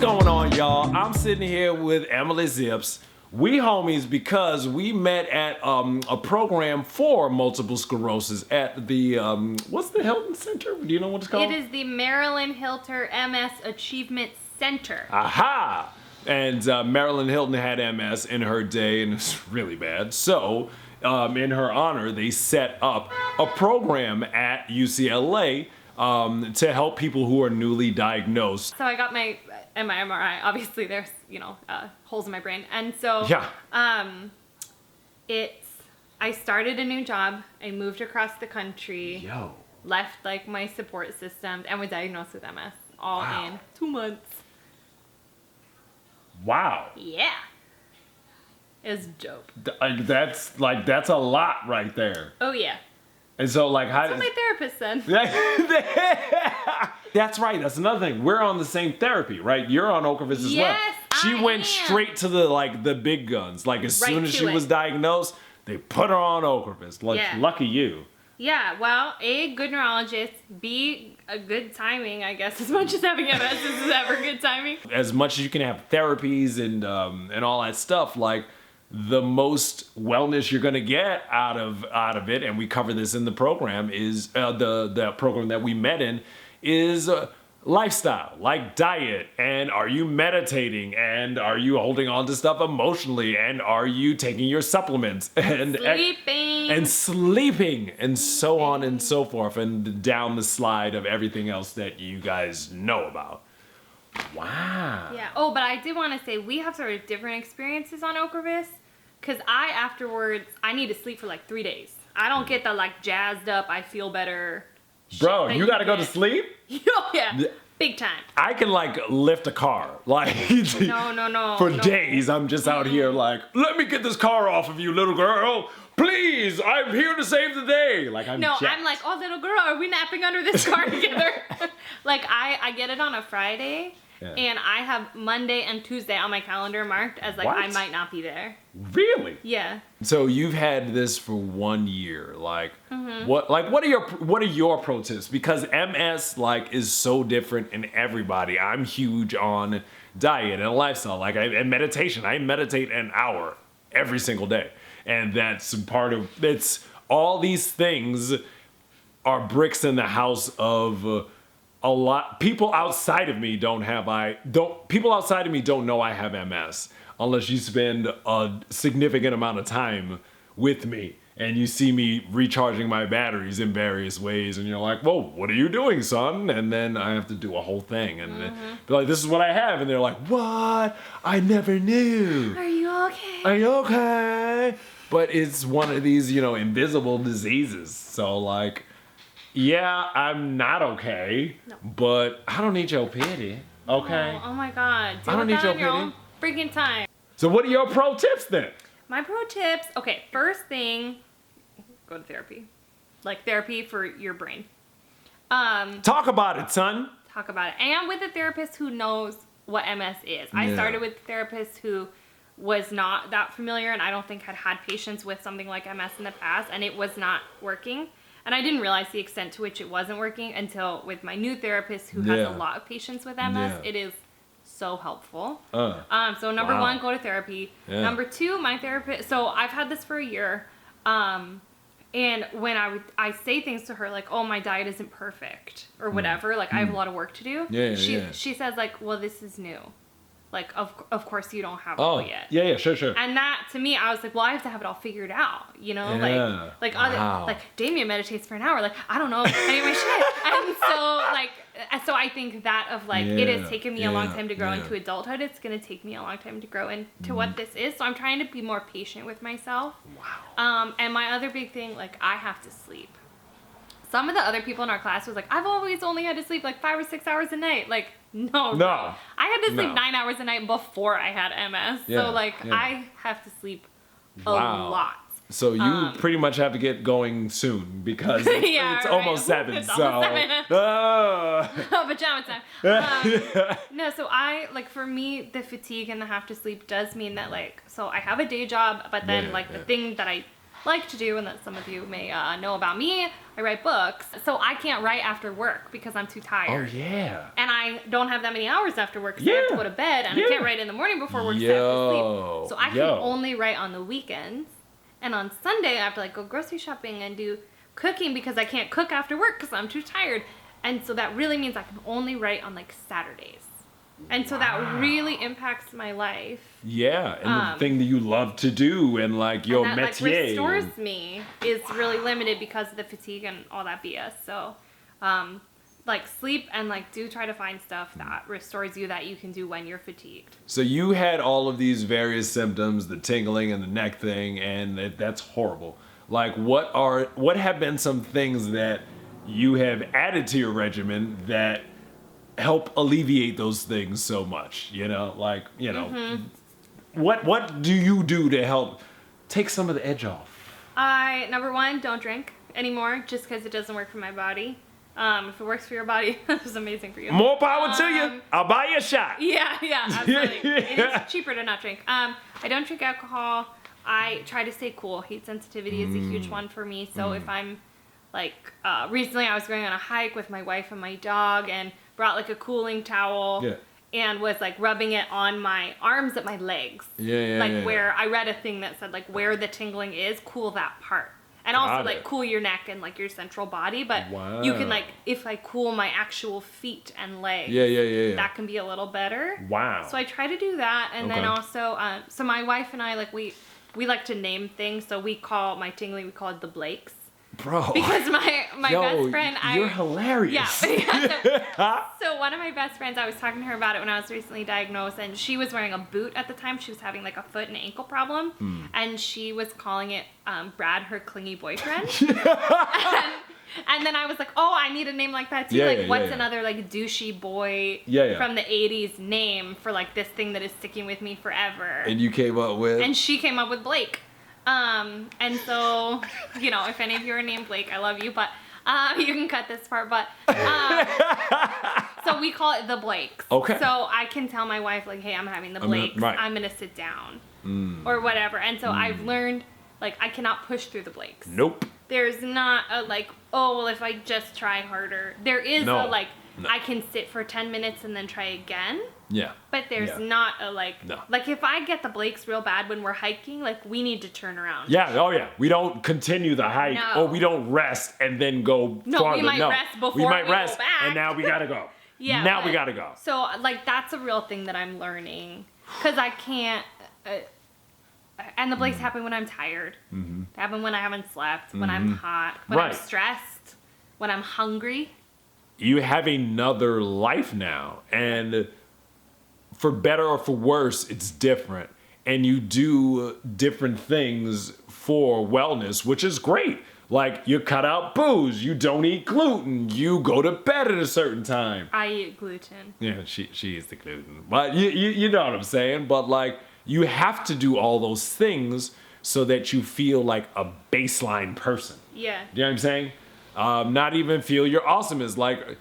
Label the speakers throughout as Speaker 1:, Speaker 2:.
Speaker 1: going on, y'all? I'm sitting here with Emily Zips. We homies because we met at a program for multiple sclerosis at the, what's the Hilton Center? Do you know what it's called?
Speaker 2: It is the Marilyn Hilton MS Achievement Center.
Speaker 1: Aha! And Marilyn Hilton had MS in her day, and it's really bad. So, in her honor, they set up a program at UCLA to help people who are newly diagnosed.
Speaker 2: So I got my MRI. Obviously, there's holes in my brain, and so
Speaker 1: Yeah.
Speaker 2: I started a new job. I moved across the country.
Speaker 1: Yo.
Speaker 2: Left like my support system, and was diagnosed with MS all
Speaker 1: Wow.
Speaker 2: in 2 months.
Speaker 1: Wow.
Speaker 2: Yeah, it's dope.
Speaker 1: That's a lot right there.
Speaker 2: Oh yeah.
Speaker 1: And so like how
Speaker 2: That's what my therapist said.
Speaker 1: That's right. That's another thing. We're on the same therapy, right? You're on Ocrevus as well.
Speaker 2: Yes,
Speaker 1: She
Speaker 2: I
Speaker 1: went
Speaker 2: am.
Speaker 1: straight to the big guns. Like as
Speaker 2: Right
Speaker 1: soon as
Speaker 2: to
Speaker 1: she
Speaker 2: it.
Speaker 1: was diagnosed, they put her on Ocrevus. Like
Speaker 2: Yeah.
Speaker 1: lucky you.
Speaker 2: Yeah, well, A, good neurologist, B, a good timing, I guess, as much as having MS is ever good timing.
Speaker 1: As much as you can have therapies and all that stuff, like the most wellness you're gonna get out of it, and we cover this in the program, is the program that we met in is lifestyle, like diet, and are you meditating, and are you holding on to stuff emotionally, and are you taking your supplements, and sleeping, and so on and so forth, and down the slide of everything else that you guys know about. Wow.
Speaker 2: Yeah. Oh, but I did want to say we have sort of different experiences on Ocrevus, because afterwards, I need to sleep for like 3 days. I don't get the like jazzed up, I feel better.
Speaker 1: Bro,
Speaker 2: shit
Speaker 1: you gotta go to sleep?
Speaker 2: Oh, yeah. Big time.
Speaker 1: I can like lift a car, like
Speaker 2: No.
Speaker 1: for days. I'm just out here like, let me get this car off of you, little girl. Please, I'm here to save the day. Like I'm
Speaker 2: No,
Speaker 1: jacked.
Speaker 2: I'm like, oh, little girl, are we napping under this car together? Like I get it on a Friday,
Speaker 1: Yeah.
Speaker 2: and I have Monday and Tuesday on my calendar marked as like I
Speaker 1: What?
Speaker 2: might not be there.
Speaker 1: Really?
Speaker 2: Yeah.
Speaker 1: So you've had this for 1 year. Like what are your pro tips? Because MS like is so different in everybody. I'm huge on diet and lifestyle, like and meditation. I meditate an hour every single day. And that's part of it's all these things are bricks in the house of a lot. People outside of me don't know I have MS unless you spend a significant amount of time with me and you see me recharging my batteries in various ways, and you're like, whoa, what are you doing, son? And then I have to do a whole thing, and they're like, this is what I have, and they're like, what? I never knew.
Speaker 2: Are you okay?
Speaker 1: Are you okay? But it's one of these, invisible diseases. So like, yeah, I'm not okay, but I don't need your pity, okay?
Speaker 2: Oh my God.
Speaker 1: I don't
Speaker 2: Deal
Speaker 1: need
Speaker 2: with
Speaker 1: your
Speaker 2: that on your
Speaker 1: pity.
Speaker 2: own freaking time.
Speaker 1: So what are your pro tips then?
Speaker 2: My pro tips. Okay, first thing, go to therapy. Like therapy for your brain.
Speaker 1: Talk about it, son.
Speaker 2: Talk about it. And with a therapist who knows what MS is. I
Speaker 1: Yeah.
Speaker 2: started with a therapist who was not that familiar, and I don't think had patients with something like MS in the past, and it was not working. And I didn't realize the extent to which it wasn't working until with my new therapist who has
Speaker 1: Yeah.
Speaker 2: a lot of patients with MS.
Speaker 1: Yeah.
Speaker 2: It is so helpful. So number
Speaker 1: Wow.
Speaker 2: 1, go to therapy.
Speaker 1: Yeah.
Speaker 2: Number 2, my therapist, so I've had this for a year. And when I say things to her like, oh, my diet isn't perfect or whatever, like I have a lot of work to do.
Speaker 1: Yeah,
Speaker 2: she
Speaker 1: yeah.
Speaker 2: she says like, well, this is new. Like, of course you don't have it
Speaker 1: Oh,
Speaker 2: all yet.
Speaker 1: yeah, sure.
Speaker 2: And that, to me, I was like, well, I have to have it all figured out,
Speaker 1: Yeah.
Speaker 2: Like
Speaker 1: Wow.
Speaker 2: Damien meditates for an hour. Like, I don't know any of my shit. And so I think that of like, it has taken me a long time to grow into adulthood. It's going to take me a long time to grow into what this is. So I'm trying to be more patient with myself.
Speaker 1: Wow.
Speaker 2: And my other big thing, like, I have to sleep. Some of the other people in our class was like, I've always only had to sleep like 5 or 6 hours a night. Like, no. I had to sleep 9 hours a night before I had MS.
Speaker 1: Yeah,
Speaker 2: So like,
Speaker 1: yeah.
Speaker 2: I have to sleep a
Speaker 1: Wow.
Speaker 2: lot.
Speaker 1: So you pretty much have to get going soon because it's,
Speaker 2: Yeah,
Speaker 1: it's
Speaker 2: right.
Speaker 1: almost 7.
Speaker 2: It's
Speaker 1: so
Speaker 2: almost 7.
Speaker 1: Ah.
Speaker 2: Pajama time. No, so for me, the fatigue and the have to sleep does mean that like, so I have a day job, but then
Speaker 1: Yeah,
Speaker 2: like
Speaker 1: yeah.
Speaker 2: the thing that I like to do, and that some of you may know about me, I write books. So I can't write after work because I'm too tired.
Speaker 1: Oh, yeah.
Speaker 2: And I don't have that many hours after work because I have to go to bed, and I can't write in the morning before work, so I have to sleep. So I can only write on the weekends. And on Sunday, I have to like go grocery shopping and do cooking because I can't cook after work because I'm too tired. And so that really means I can only write on like Saturdays. And so that really impacts my life.
Speaker 1: Yeah, and the thing that you love to do and like your
Speaker 2: and that,
Speaker 1: métier.
Speaker 2: Like, restores me is really limited because of the fatigue and all that BS. So, like sleep and like do try to find stuff that restores you that you can do when you're fatigued.
Speaker 1: So you had all of these various symptoms, the tingling and the neck thing, and that's horrible. Like what have been some things that you have added to your regimen that help alleviate those things so much, like, what do you do to help take some of the edge off?
Speaker 2: Number one, don't drink anymore just because it doesn't work for my body. If it works for your body, it's amazing for you.
Speaker 1: More power to you. I'll buy you a shot.
Speaker 2: Yeah, absolutely. It's cheaper to not drink. I don't drink alcohol. I try to stay cool. Heat sensitivity is a huge one for me. So if I'm like, recently I was going on a hike with my wife and my dog and brought like a cooling towel and was like rubbing it on my arms at my legs. Where I read a thing that said like where the tingling is, cool that part. And also like cool your neck and like your central body. But you can like, if I cool my actual feet and legs, that can be a little better.
Speaker 1: Wow.
Speaker 2: So I try to do that. And then also, so my wife and I, like we like to name things. So we call my tingling, we call it the Blakes.
Speaker 1: Bro.
Speaker 2: Because my best friend,
Speaker 1: you're hilarious.
Speaker 2: Yeah. So one of my best friends, I was talking to her about it when I was recently diagnosed, and she was wearing a boot at the time. She was having like a foot and ankle problem, and she was calling it Brad, her clingy boyfriend. And then I was like, oh, I need a name like that too. What's another like douchey boy from the 80s name for like this thing that is sticking with me forever?
Speaker 1: And you came up with?
Speaker 2: And she came up with Blake. And so, if any of you are named Blake, I love you, but, you can cut this part, but, so we call it the Blakes.
Speaker 1: Okay.
Speaker 2: So I can tell my wife, like, hey, I'm having the Blakes. I'm gonna sit down. Or whatever. And so I've learned, like, I cannot push through the Blakes.
Speaker 1: Nope.
Speaker 2: There's not a, like, oh, well, if I just try harder. There is a, like, I can sit for 10 minutes and then try again.
Speaker 1: Yeah.
Speaker 2: But there's not a, like, like if I get the Blakes real bad when we're hiking, like we need to turn around.
Speaker 1: Yeah. Oh yeah. We don't continue the hike or we don't rest and then go farther.
Speaker 2: We might rest before we might rest go back.
Speaker 1: And now we gotta go. Now we gotta go.
Speaker 2: So like that's a real thing that I'm learning because I can't. And the Blakes happen when I'm tired. They happen when I haven't slept, when I'm hot, when I'm stressed, when I'm hungry.
Speaker 1: You have another life now, and for better or for worse, it's different. And you do different things for wellness, which is great. Like, you cut out booze, you don't eat gluten, you go to bed at a certain time.
Speaker 2: I eat gluten.
Speaker 1: Yeah, she eats the gluten. But you know what I'm saying? But, like, you have to do all those things so that you feel like a baseline person.
Speaker 2: Yeah.
Speaker 1: You know what I'm saying? Not even feel you're awesome is like,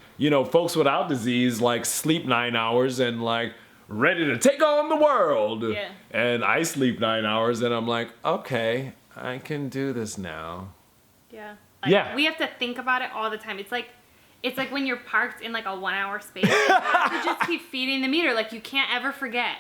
Speaker 1: folks without disease, like, sleep 9 hours and, like, ready to take on the world.
Speaker 2: Yeah.
Speaker 1: And I sleep 9 hours and I'm like, okay, I can do this now.
Speaker 2: Yeah. Like, we have to think about it all the time. It's like when you're parked in like a 1 hour space, you have to just keep feeding the meter. Like you can't ever forget,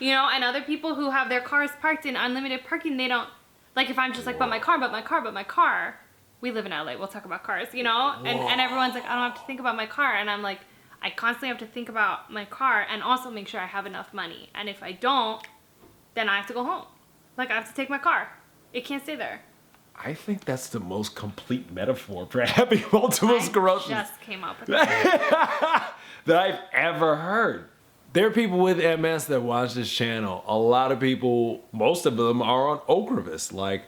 Speaker 2: and other people who have their cars parked in unlimited parking, they don't, like if I'm just like, but my car, we live in LA, we'll talk about cars, and everyone's like, I don't have to think about my car. And I'm like, I constantly have to think about my car and also make sure I have enough money. And if I don't, then I have to go home. Like I have to take my car. It can't stay there.
Speaker 1: I think that's the most complete metaphor for having multiple sclerosis.
Speaker 2: I just came up with that.
Speaker 1: That I've ever heard. There are people with MS that watch this channel. A lot of people, most of them are on Ocrevus. Like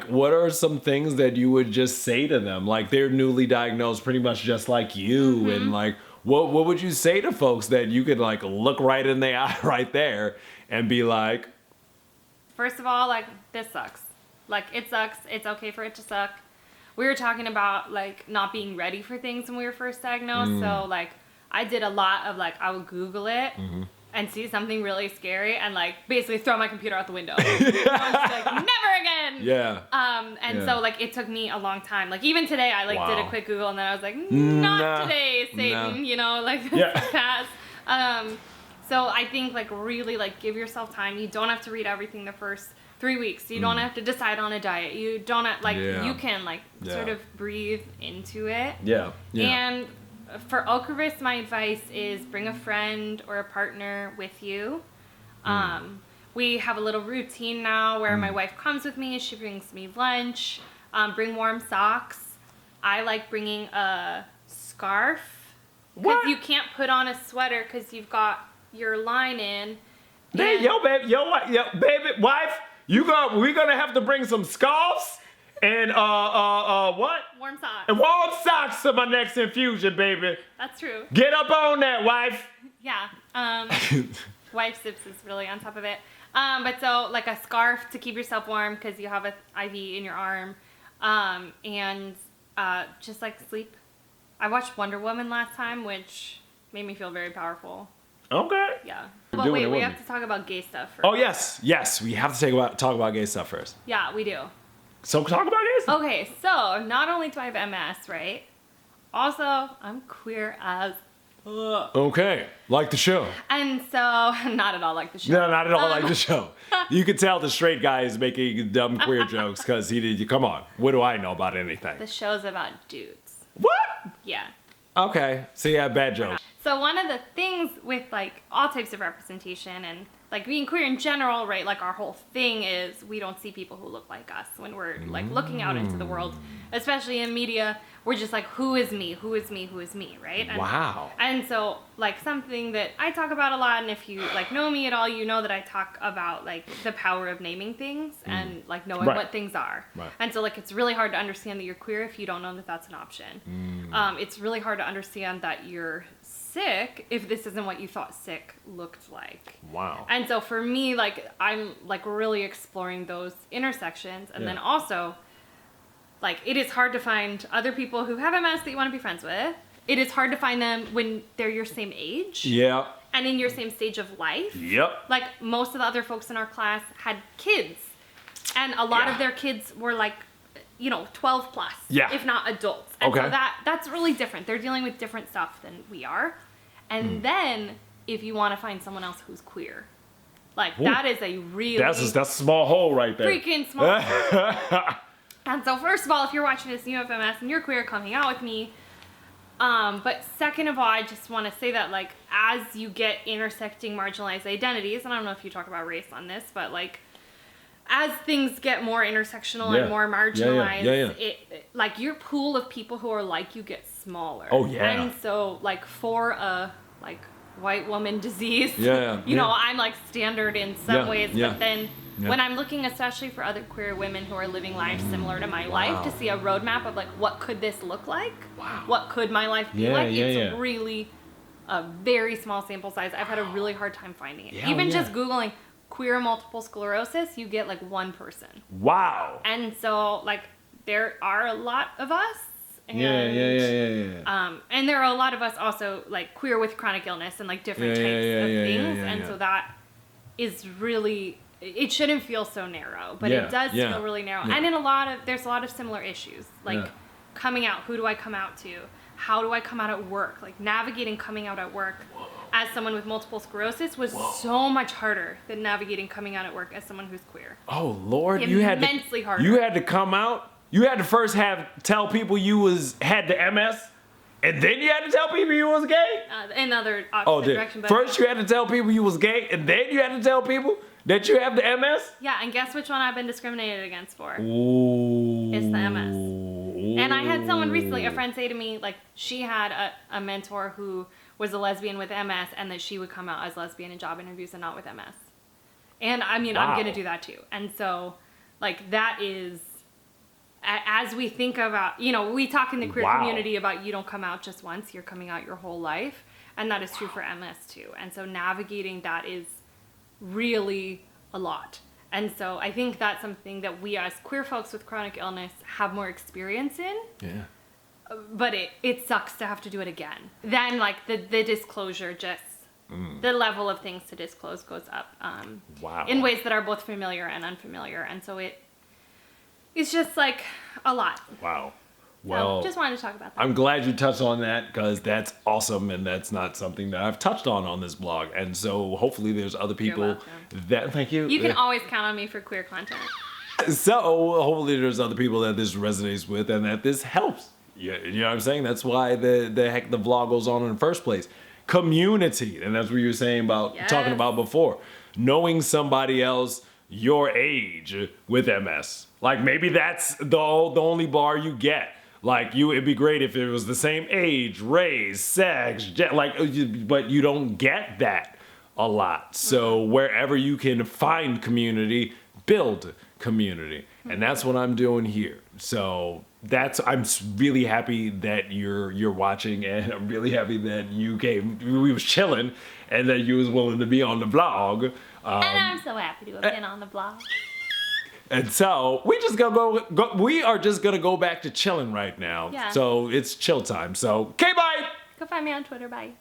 Speaker 1: what are some things that you would just say to them? Like they're newly diagnosed pretty much just like you. And like, what would you say to folks that you could like look right in the eye right there and be like,
Speaker 2: first of all, like this sucks. Like it sucks. It's okay for it to suck. We were talking about like not being ready for things when we were first diagnosed. So like I did a lot of like, I would Google it and see something really scary and like basically throw my computer out the window. I was just like, never again.
Speaker 1: Yeah.
Speaker 2: So like it took me a long time. Like even today I like did a quick Google and then I was like,
Speaker 1: Nah.
Speaker 2: not today, Satan, you know, like this is past. So I think like really like give yourself time. You don't have to read everything the first 3 weeks. You don't have to decide on a diet. You don't have, like you can like sort of breathe into it.
Speaker 1: Yeah.
Speaker 2: And for Ocrevus, my advice is bring a friend or a partner with you. We have a little routine now where my wife comes with me. She brings me lunch. Bring warm socks. I like bringing a scarf. Because you can't put on a sweater because you've got your line in.
Speaker 1: Hey, yo, baby, wife, we're gonna have to bring some scarves and what?
Speaker 2: Warm socks.
Speaker 1: And warm socks to my next infusion, baby.
Speaker 2: That's true.
Speaker 1: Get up on that, wife.
Speaker 2: Yeah. Wife Sips is really on top of it. But so like a scarf to keep yourself warm because you have an IV in your arm, and just like sleep. I watched Wonder Woman last time, which made me feel very powerful.
Speaker 1: Okay.
Speaker 2: Yeah. But wait, we have to talk about gay stuff first.
Speaker 1: Oh yes, we have to talk about gay stuff first.
Speaker 2: Yeah, we do.
Speaker 1: So talk about gay stuff.
Speaker 2: Okay, so not only do I have MS, right? Also, I'm queer as fuck.
Speaker 1: Okay, like the show.
Speaker 2: And so, not at all like the show.
Speaker 1: No, not at all like the show. You could tell the straight guy is making dumb queer jokes because he did. Come on, what do I know about anything?
Speaker 2: The show's about dudes.
Speaker 1: What?
Speaker 2: Yeah.
Speaker 1: Okay, so yeah, bad jokes.
Speaker 2: So one of the things with like all types of representation and like being queer in general, right? Like our whole thing is we don't see people who look like us when we're like looking out into the world, especially in media. We're just like, who is me? Who is me? Who is me? Right? And,
Speaker 1: Wow.
Speaker 2: And so like something that I talk about a lot, and if you like know me at all, you know that I talk about like the power of naming things and like knowing what things are.
Speaker 1: Right.
Speaker 2: And so like it's really hard to understand that you're queer if you don't know that that's an option. It's really hard to understand that you're sick if this isn't what you thought sick looked like.
Speaker 1: Wow.
Speaker 2: And so for me, like I'm like really exploring those intersections, and then also like it is hard to find other people who have MS that you want to be friends with. It is hard to find them when they're your same age.
Speaker 1: Yeah.
Speaker 2: And in your same stage of life.
Speaker 1: Yep.
Speaker 2: Like most of the other folks in our class had kids, and a lot of their kids were like, you know, 12 plus, if not adults. And so that's really different. They're dealing with different stuff than we are. And then if you want to find someone else who's queer, like that is a really
Speaker 1: that's a small hole right there.
Speaker 2: Freaking small hole. And so first of all, if you're watching this and you have MS and you're queer, coming out with me. But second of all, I just want to say that like as you get intersecting marginalized identities, and I don't know if you talk about race on this, but like as things get more intersectional and more marginalized, it like your pool of people who are like you gets smaller.
Speaker 1: Oh yeah.
Speaker 2: And so like for a like white woman disease, you know, I'm like standard in some ways, but then when I'm looking especially for other queer women who are living lives similar to my life, to see a roadmap of like what could this look like? What could my life be like? It's really a very small sample size. I've had a really hard time finding it. Even just Googling queer multiple sclerosis, you get like one person.
Speaker 1: Wow.
Speaker 2: And so like there are a lot of us. And, and there are a lot of us also like queer with chronic illness and like different types of things. And so that is really, it shouldn't feel so narrow, but it does feel really narrow. And in there's a lot of similar issues, like coming out. Who do I come out to? How do I come out at work? Like navigating coming out at work as someone with multiple sclerosis was so much harder than navigating coming out at work as someone who's queer.
Speaker 1: Oh Lord,
Speaker 2: immensely harder.
Speaker 1: You had to come out. You had to first tell people you had the MS, and then you had to tell people you was gay.
Speaker 2: Another opposite direction. But
Speaker 1: first you had to tell people you was gay, and then you had to tell people that you have the MS.
Speaker 2: Yeah, and guess which one I've been discriminated against for?
Speaker 1: Ooh.
Speaker 2: It's the MS. Ooh. And I had someone recently, a friend, say to me like she had a mentor who was a lesbian with MS, and that she would come out as lesbian in job interviews and not with MS. And I mean, I'm gonna do that too. And so, like that is. As we think about, you know, we talk in the queer community about you don't come out just once, you're coming out your whole life. And that is true for MS too. And so navigating that is really a lot. And so I think that's something that we as queer folks with chronic illness have more experience in. Yeah. But it sucks to have to do it again. Then like the disclosure just the level of things to disclose goes up.
Speaker 1: Wow.
Speaker 2: In ways that are both familiar and unfamiliar, and so it's just like a lot.
Speaker 1: Wow. Well,
Speaker 2: so just wanted to talk about that.
Speaker 1: I'm glad you touched on that because that's awesome, and that's not something that I've touched on this blog. And so hopefully there's other people that thank you.
Speaker 2: You can always count on me for queer content.
Speaker 1: So hopefully there's other people that this resonates with and that this helps. You know what I'm saying? That's why the vlog goes on in the first place. Community, and that's what you were saying about talking about before. Knowing somebody else your age with MS. Like maybe that's the only bar you get. Like it'd be great if it was the same age, race, sex, but you don't get that a lot. So wherever you can find community, build community. And that's what I'm doing here. So I'm really happy that you're watching, and I'm really happy that we was chilling and that you was willing to be on the vlog.
Speaker 2: And I'm so happy to have been on the vlog.
Speaker 1: And so we are just gonna go back to chilling right now.
Speaker 2: Yeah.
Speaker 1: So it's chill time. So okay, bye.
Speaker 2: Go find me on Twitter. Bye.